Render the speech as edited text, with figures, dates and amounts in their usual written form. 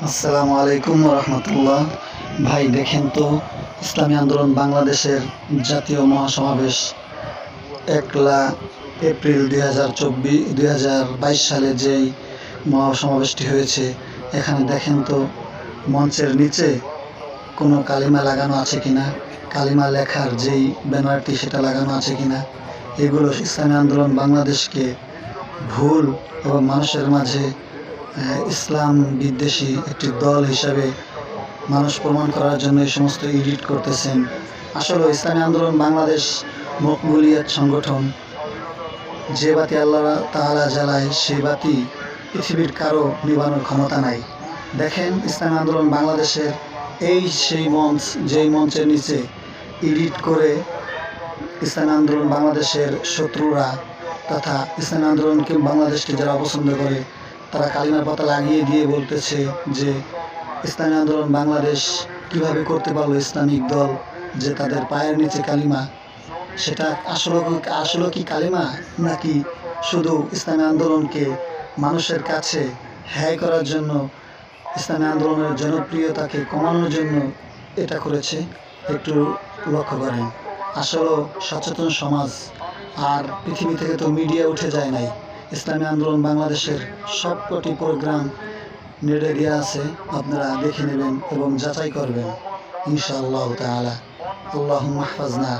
আসসালামু আলাইকুম রহমতুল্লাহ। ভাই দেখেন তো, ইসলামী আন্দোলন বাংলাদেশের জাতীয় মহাসমাবেশ 1 এপ্রিল 2022 সালে যেই মহাসমাবেশটি হয়েছে, এখানে দেখেন তো মঞ্চের নিচে কোনো কালিমা লাগানো আছে কিনা, কালিমা লেখার যেই ব্যানারটি সেটা লাগানো আছে কিনা। এগুলো ইসলামী আন্দোলন বাংলাদেশকে ভুল এবং মানুষের মাঝে ইসলাম বিদ্বেষী একটি দল হিসাবে মানুষ প্রমাণ করার জন্য এই সমস্ত এডিট করতেছেন। আসলে ইসলামী আন্দোলন বাংলাদেশ মকবুলিয়াত সংগঠন। যে বাতি আল্লাহ তাআলা জ্বালায় সেই বাতি পৃথিবীর কারো নিভানোর ক্ষমতা নাই। দেখেন, ইসলামী আন্দোলন বাংলাদেশের সেই মঞ্চ, যেই মঞ্চের নিচে এডিট করে ইসলামী আন্দোলন বাংলাদেশের শত্রুরা তথা ইসলামী আন্দোলনকে বাংলাদেশকে যারা অপছন্দ করে, তারা কালিমার পাতা লাগিয়ে দিয়ে বলতেছে যে ইসলামী আন্দোলন বাংলাদেশ কিভাবে করতে পারলো ইসলামিক দল, যে তাদের পায়ের নিচে কালিমা। সেটা আসলে কি কালিমা, নাকি শুধু ইসলামী আন্দোলনকে মানুষের কাছে হ্যায় করার জন্য, ইসলামী আন্দোলনের জনপ্রিয়তাকে কমানোর জন্য এটা করেছে? একটু লক্ষ্য করেন। আসলে সচেতন সমাজ আর পৃথিবী থেকে তো মিডিয়া উঠে যায় নাই। ইসলামী আন্দোলন বাংলাদেশের সবকটি প্রোগ্রাম নেটে দেওয়া আছে, আপনারা দেখে নেবেন এবং যাচাই করবেন ইনশাআল্লাহ তাআলা। আল্লাহুম্মা হফাজনা।